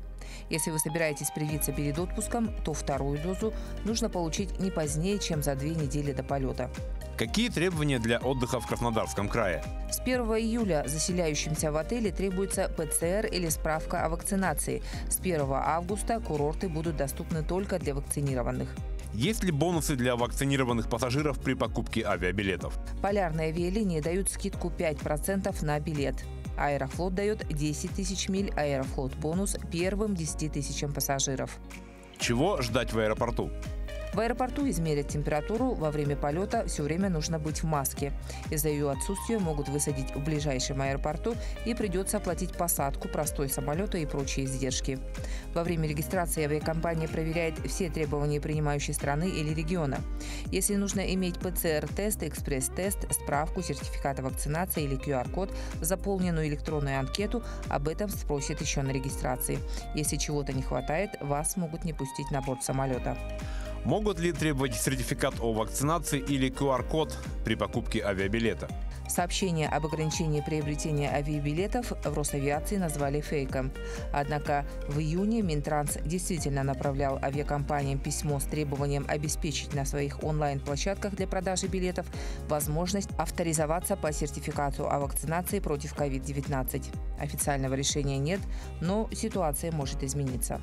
Если вы собираетесь привиться перед отпуском, то вторую дозу нужно получить не позднее, чем за 2 недели до полета. Какие требования для отдыха в Краснодарском крае? С 1 июля заселяющимся в отеле требуется ПЦР или справка о вакцинации. С 1 августа курорты будут доступны только для вакцинированных. Есть ли бонусы для вакцинированных пассажиров при покупке авиабилетов? Полярные авиалинии дают скидку 5% на билет. Аэрофлот дает 10 тысяч миль, Аэрофлот бонус первым 10 тысячам пассажиров. Чего ждать в аэропорту? В аэропорту измерят температуру. Во время полета все время нужно быть в маске. Из-за ее отсутствия могут высадить в ближайшем аэропорту и придется оплатить посадку, простой самолета и прочие издержки. Во время регистрации авиакомпания проверяет все требования принимающей страны или региона. Если нужно иметь ПЦР-тест, экспресс-тест, справку, сертификат о вакцинации или QR-код, заполненную электронную анкету, об этом спросят еще на регистрации. Если чего-то не хватает, вас могут не пустить на борт самолета. Могут ли требовать сертификат о вакцинации или QR-код при покупке авиабилета? Сообщение об ограничении приобретения авиабилетов в Росавиации назвали фейком. Однако в июне Минтранс действительно направлял авиакомпаниям письмо с требованием обеспечить на своих онлайн-площадках для продажи билетов возможность авторизоваться по сертификату о вакцинации против COVID-19. Официального решения нет, но ситуация может измениться.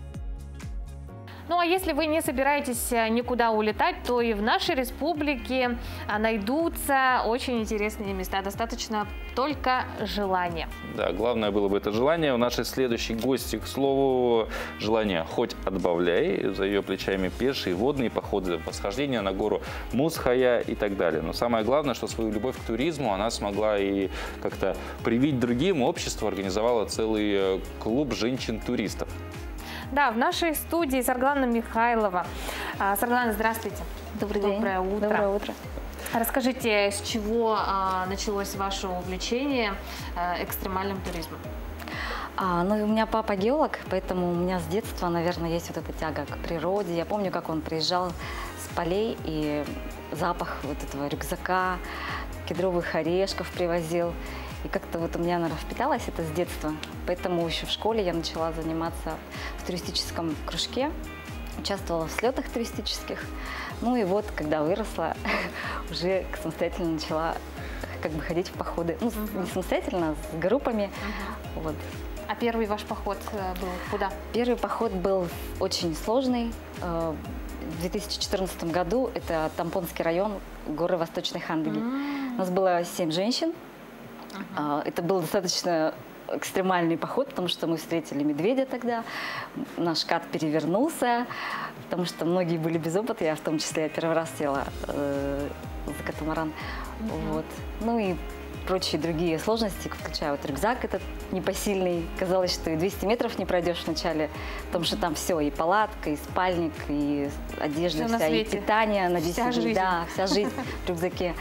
Ну а если вы не собираетесь никуда улетать, то и в нашей республике найдутся очень интересные места. Достаточно только желания. Да, главное было бы это желание. У нашей следующей гости, к слову, желание хоть отбавляй. За ее плечами пешие, водные походы, восхождения на гору Мусхая и так далее. Но самое главное, что свою любовь к туризму она смогла и как-то привить другим. Общество организовало целый клуб женщин-туристов. Да, в нашей студии Сарглана Михайлова. Сарглана, здравствуйте. Добрый день. Доброе утро. Доброе утро. Расскажите, с чего началось ваше увлечение экстремальным туризмом? Ну, у меня папа геолог, поэтому у меня с детства, наверное, есть вот эта тяга к природе. Я помню, как он приезжал с полей и запах вот этого рюкзака, кедровых орешков привозил. И как-то вот у меня, наверное, впиталось это с детства. Поэтому еще в школе я начала заниматься в туристическом кружке, участвовала в слетах туристических. Ну и вот, когда выросла, уже самостоятельно начала как бы ходить в походы. Ну, не самостоятельно, а с группами. Вот. А первый ваш поход был куда? Первый поход был очень сложный. В 2014 году это Тампонский район, горы Восточной Ханбели. У нас было 7 женщин. Это был достаточно экстремальный поход, потому что мы встретили медведя тогда. Наш кат перевернулся, потому что многие были без опыта. Я в том числе, я первый раз села за катамаран. Вот. Ну и прочие другие сложности, включая вот рюкзак этот непосильный. Казалось, что и 200 метров не пройдешь вначале, потому что там все, и палатка, и спальник, и одежда Всё на вся, и свете. питание на 10 Вся дней. жизнь. Да, вся жизнь в рюкзаке.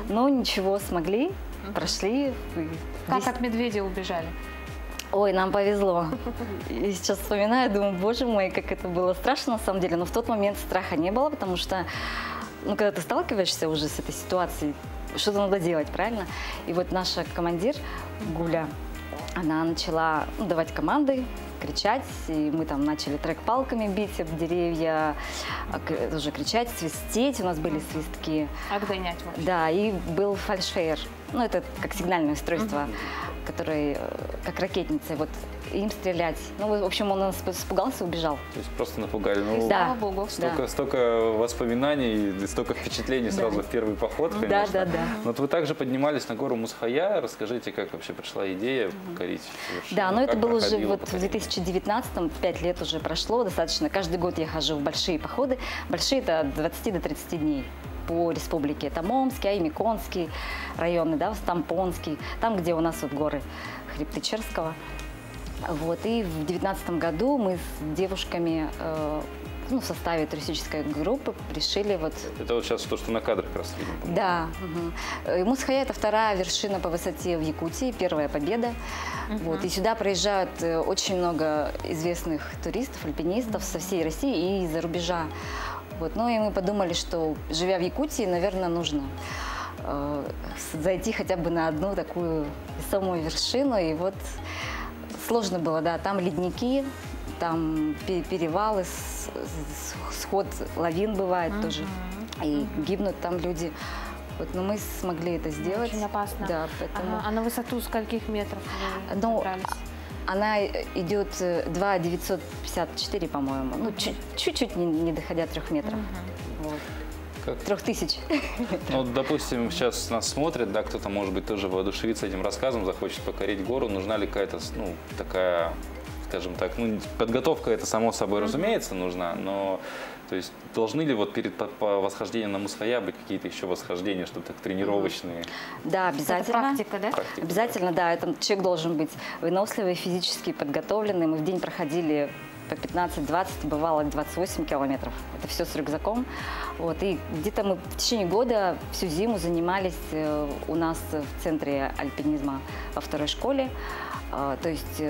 Но ничего, смогли, прошли. Как от медведя убежали? Ой, нам повезло. И сейчас вспоминаю, думаю, боже мой, как это было страшно на самом деле. Но в тот момент страха не было, потому что, ну, когда ты сталкиваешься уже с этой ситуацией, что-то надо делать, правильно? И вот наша командир Гуля, она начала давать команды, кричать, и мы там начали трек-палками бить об деревья, уже кричать, свистеть, у нас были свистки. Отгонять вообще. Да, и был фальшфейер, ну это как сигнальное устройство, который как ракетница, вот им стрелять. Ну, в общем, он нас испугался, убежал. То есть просто напугали. Ну, да. Слава богу. Столько воспоминаний, столько впечатлений сразу в первый поход, конечно. Да. Но вот вы также поднимались на гору Мусхая. Расскажите, как вообще пришла идея покорить вершину? Да, но это Как было уже проходило вот в 2019-м, 5 лет уже прошло достаточно. Каждый год я хожу в большие походы. Большие – это от 20 до 30 дней по республике. Это Омский, Аймиконский районы, да, Стампонский, там, где у нас вот горы хребты Черского. Вот. И в 2019 году мы с девушками в составе туристической группы решили вот... Это вот сейчас то, что на кадрах как раз видим. Да. И Мусхая – это вторая вершина по высоте в Якутии, первая победа. Вот. И сюда приезжают очень много известных туристов, альпинистов со всей России и из-за рубежа. Вот. Ну и мы подумали, что, живя в Якутии, наверное, нужно зайти хотя бы на одну такую весомую вершину. И вот сложно было, да, там ледники, там перевалы, сход лавин бывает тоже, и гибнут там люди. Вот, но мы смогли это сделать. Очень опасно. Да, поэтому... А на высоту скольких метров вы забрались? Она идет 2,954, по-моему. Ну, чуть-чуть не доходя 3 метров. Вот. 3000. Ну, допустим, сейчас нас смотрят, да, кто-то, может быть, тоже воодушевится этим рассказом, захочет покорить гору. Нужна ли какая-то, ну, такая, скажем так, ну, подготовка, это само собой, разумеется, нужна, но, то есть, должны ли вот перед восхождением на Мусхая быть какие-то еще восхождения, что-то тренировочные? Да, обязательно. Это практика, да? Практика. Обязательно, да. Этот человек должен быть выносливый, физически подготовленный. Мы в день проходили по 15-20, бывало 28 километров. Это все с рюкзаком. Вот. И где-то мы в течение года всю зиму занимались у нас в центре альпинизма во второй школе. То есть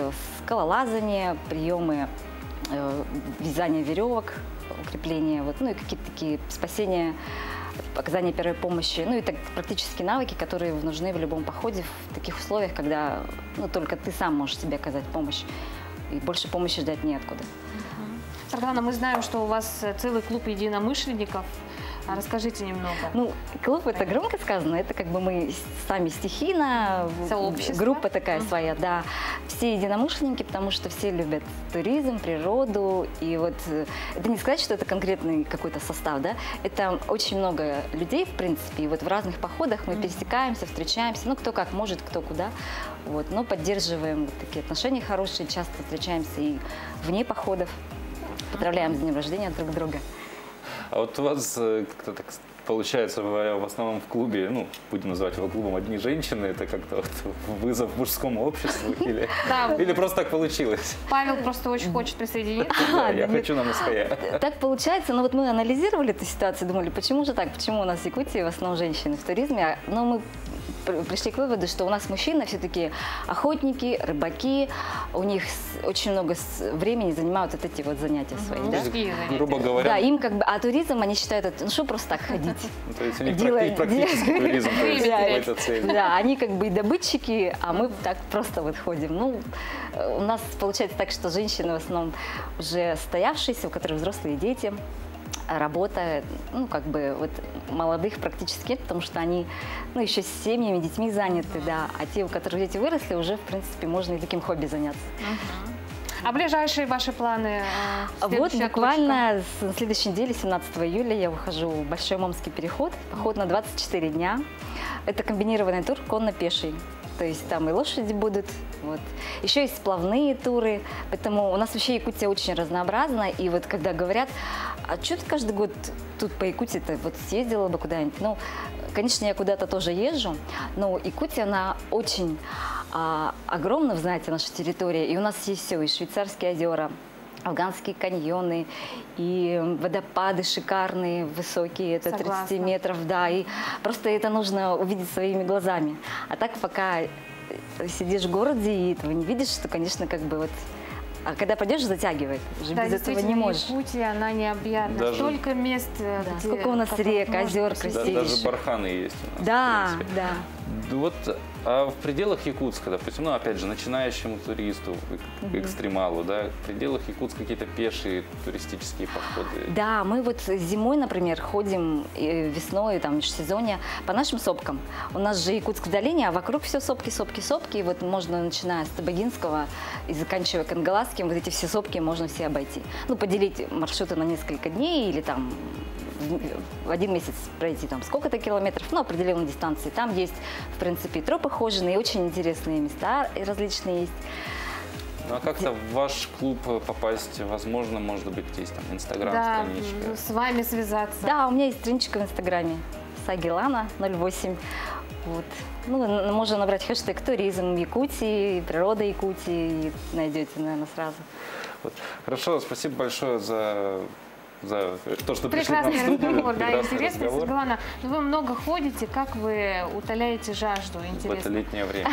скалолазание, приемы вязания веревок, укрепления, вот, ну и какие-то такие спасения, оказание первой помощи, ну и так, практические навыки, которые нужны в любом походе в таких условиях, когда только ты сам можешь себе оказать помощь, и больше помощи ждать неоткуда. Сардана, мы знаем, что у вас целый клуб единомышленников. Расскажите немного. Ну, клуб — это громко сказано, это как бы мы сами стихийно, группа такая своя, да. Все единомышленники, потому что все любят туризм, природу, и вот это не сказать, что это конкретный какой-то состав, да, это очень много людей, в принципе, и вот в разных походах мы пересекаемся, встречаемся, ну, кто как может, кто куда, вот, но поддерживаем вот такие отношения хорошие, часто встречаемся и вне походов, поздравляем с днем рождения друг друга. А вот у вас как-то так получается в основном в клубе, ну, будем называть его клубом, одни женщины, это как-то вот вызов мужскому обществу или просто так получилось? Павел просто очень хочет присоединиться. Да, я хочу на Мусхая. Так получается, но вот мы анализировали эту ситуацию, думали, почему же так, почему у нас в Якутии в основном женщины в туризме, но мы пришли к выводу, что у нас мужчины все-таки охотники, рыбаки, у них очень много времени занимают вот эти вот занятия свои. Да? Грубо говоря. Да, им как бы, а туризм, они считают, это, ну что просто так ходить? То есть у них практически туризм, то есть какой-то цель. Да, они как бы и добытчики, а мы так просто вот ходим. Ну, у нас получается так, что женщины в основном уже стоявшиеся, у которых взрослые дети, работа, ну, как бы, вот, молодых практически нет, потому что они, ну, еще с семьями, детьми заняты, да, а те, у которых дети выросли, уже, в принципе, можно и таким хобби заняться. А ближайшие ваши планы? Вот буквально на следующей неделе, 17 июля, я выхожу в Большой Момский переход, поход на 24 дня. Это комбинированный тур конно-пеший. то есть там и лошади будут. Вот. Еще есть сплавные туры, поэтому у нас вообще Якутия очень разнообразна. И вот когда говорят, а что ты каждый год тут по Якутии-то вот съездила бы куда-нибудь? Ну, конечно, я куда-то тоже езжу, но Якутия, она очень огромна, знаете, наша территория. И у нас есть все, и швейцарские озера, афганские каньоны, и водопады шикарные, высокие, это 30 метров, да, и просто это нужно увидеть своими глазами. А так, пока сидишь в городе и этого не видишь, то, конечно, как бы вот... А когда пойдешь, затягивает. Уже да, без этого не можешь. Якутия, она необъятна. Даже... Столько мест, да, сколько у нас рек, озер красивейших. Даже барханы есть у нас. Да, да. Вот, а в пределах Якутска, допустим, ну, опять же, начинающему туристу, экстремалу, да, в пределах Якутска какие-то пешие туристические походы? Да, мы вот зимой, например, ходим весной, там, в межсезонье по нашим сопкам. У нас же Якутск в долине, а вокруг все сопки, сопки, сопки. И вот можно, начиная с Табагинского и заканчивая Кангаласским, вот эти все сопки можно все обойти. Ну, поделить маршруты на несколько дней или там в один месяц пройти там сколько-то километров, ну, определенной дистанции. Там есть, в принципе, и тропы хоженые, очень интересные места различные есть. Ну, а как-то в ваш клуб попасть возможно, может быть, есть там инстаграм-страничка? Да, с вами связаться. Да, у меня есть страничка в инстаграме, Сагилана 08. Вот. Ну, можно набрать хэштег «Туризм Якутии», «Природа Якутии», и найдете, наверное, сразу. Вот. Хорошо, спасибо большое за то, что пришли к нам в Прекрасный студию. разговор, да, интересно. разговор. Светлана, вы много ходите, как вы утоляете жажду? Интересно. В это летнее время.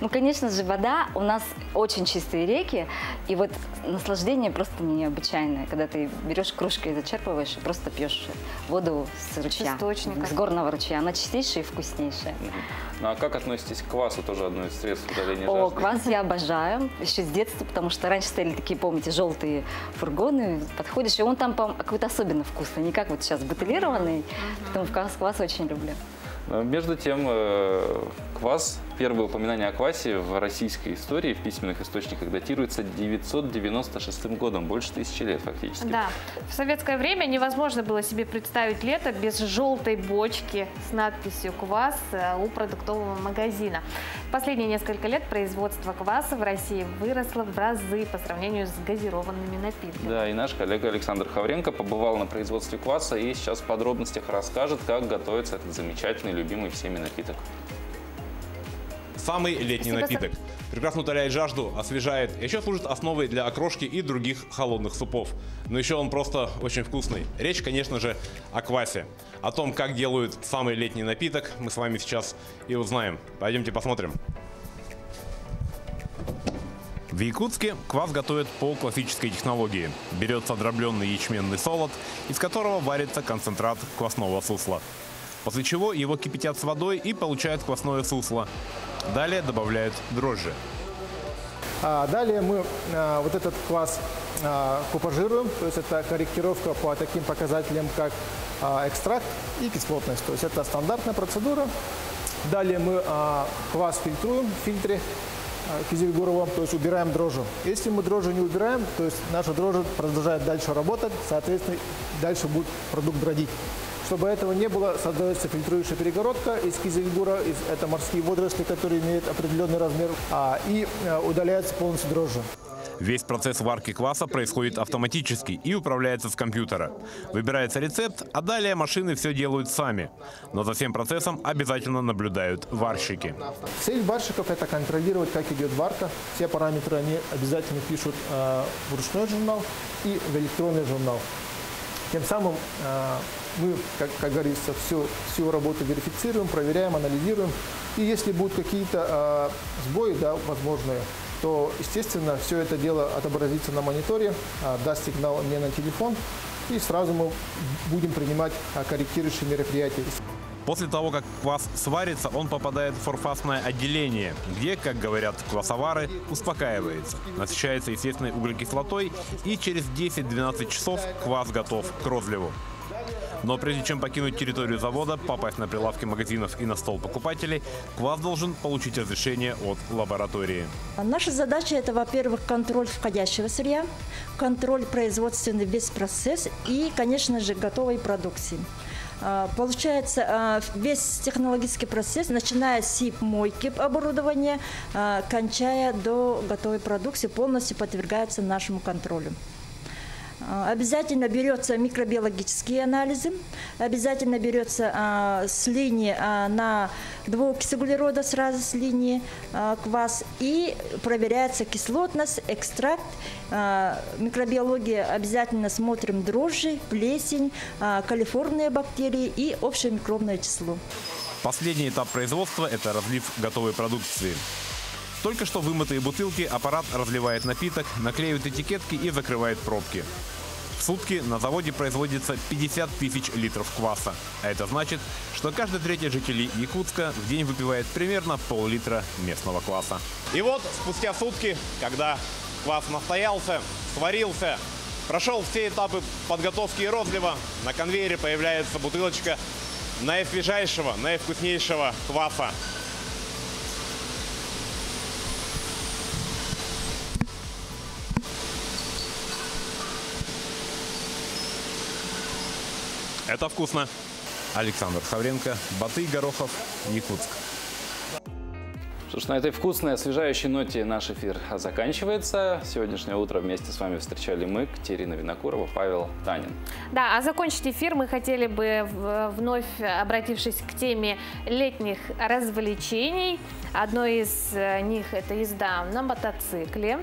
Ну, конечно же, вода, у нас очень чистые реки, и вот наслаждение просто необычайное, когда ты берешь кружкой, зачерпываешь и просто пьешь воду с ручья, с горного ручья. Она чистейшая и вкуснейшая. Ну, а как относитесь к квасу, тоже одно из средств удаления жажды? О, квас я обожаю, еще с детства, потому что раньше стояли такие, помните, желтые фургоны, подходишь, и он там какой-то особенно вкусный, не как вот сейчас бутылированный, поэтому квас очень люблю. Между тем, квас, первое упоминание о квасе в российской истории, в письменных источниках датируется 996 годом, больше 1000 лет фактически. Да, в советское время невозможно было себе представить лето без желтой бочки с надписью «Квас» у продуктового магазина. В последние несколько лет производство кваса в России выросло в разы по сравнению с газированными напитками. Да, и наш коллега Александр Хавренко побывал на производстве кваса и сейчас в подробностях расскажет, как готовится этот замечательный, любимый всеми напиток. Самый летний напиток. Прекрасно утоляет жажду, освежает. Еще служит основой для окрошки и других холодных супов. Но еще он просто очень вкусный. Речь, конечно же, о квасе. О том, как делают самый летний напиток, мы с вами сейчас и узнаем. Пойдемте посмотрим. В Якутске квас готовят по классической технологии. Берется дробленный ячменный солод, из которого варится концентрат квасного сусла. После чего его кипятят с водой и получают квасное сусло. Далее добавляют дрожжи. Далее мы вот этот квас купажируем, то есть это корректировка по таким показателям, как экстракт и кислотность. То есть это стандартная процедура. Далее мы квас фильтруем в фильтре кизельгуровом, то есть убираем дрожжи. Если мы дрожжи не убираем, то есть наша дрожжи продолжает дальше работать, соответственно, дальше будет продукт бродить. Чтобы этого не было, создается фильтрующая перегородка из кизельгура, это морские водоросли, которые имеют определенный размер, и удаляется полностью дрожжи. Весь процесс варки кваса происходит автоматически и управляется с компьютера. Выбирается рецепт, а далее машины все делают сами. Но за всем процессом обязательно наблюдают варщики. Цель варщиков – это контролировать, как идет варка. Все параметры они обязательно пишут в ручной журнал и в электронный журнал. Тем самым мы, как говорится, всю работу верифицируем, проверяем, анализируем. И если будут какие-то сбои, да, возможные, то, естественно, все это дело отобразится на мониторе, даст сигнал мне на телефон, и сразу мы будем принимать корректирующие мероприятия. После того, как квас сварится, он попадает в форфасное отделение, где, как говорят квасовары, успокаивается, насыщается естественной углекислотой, и через 10-12 часов квас готов к розливу. Но прежде чем покинуть территорию завода, попасть на прилавки магазинов и на стол покупателей, квас должен получить разрешение от лаборатории. Наша задача – это, во-первых, контроль входящего сырья, контроль производственный весь процесс и, конечно же, готовой продукции. Получается, весь технологический процесс, начиная с мойки оборудования, кончая до готовой продукции, полностью подвергается нашему контролю. Обязательно берется микробиологические анализы, обязательно берется с линии на двуокисуглерода, сразу с линии квас, и проверяется кислотность, экстракт, микробиология, обязательно смотрим дрожжи, плесень, коллиформные бактерии и общее микробное число. Последний этап производства – это разлив готовой продукции. Только что вымытые бутылки аппарат разливает напиток, наклеивает этикетки и закрывает пробки. В сутки на заводе производится 50 тысяч литров кваса. А это значит, что каждый третий житель Якутска в день выпивает примерно пол-литра местного кваса. И вот спустя сутки, когда квас настоялся, сварился, прошел все этапы подготовки и розлива, на конвейере появляется бутылочка наисвежайшего, наивкуснейшего кваса. Это вкусно. Александр Хавренко, Батый, Горохов, Якутск. Что ж, на этой вкусной, освежающей ноте наш эфир заканчивается. Сегодняшнее утро вместе с вами встречали мы, Катерина Винокурова, Павел Танин. Да, а закончить эфир мы хотели бы, вновь обратившись к теме летних развлечений. Одно из них – это езда на мотоцикле.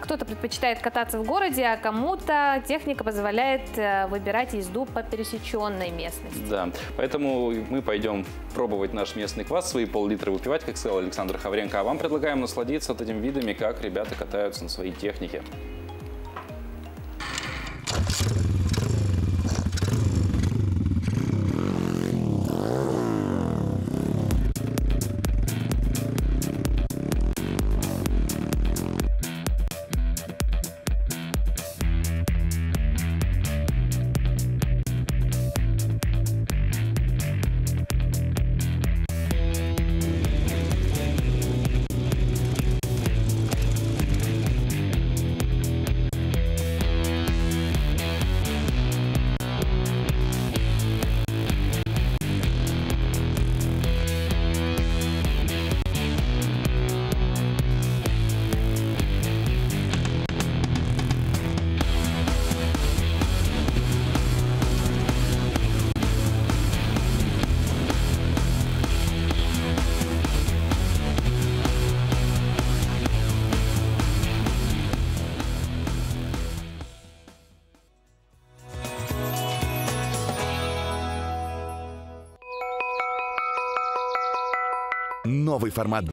Кто-то предпочитает кататься в городе, а кому-то техника позволяет выбирать езду по пересеченной местности. Да, поэтому мы пойдем пробовать наш местный квас, свои пол-литра выпивать, как сказал Александр Хавренко. А вам предлагаем насладиться вот этими видами, как ребята катаются на своей технике. Новый формат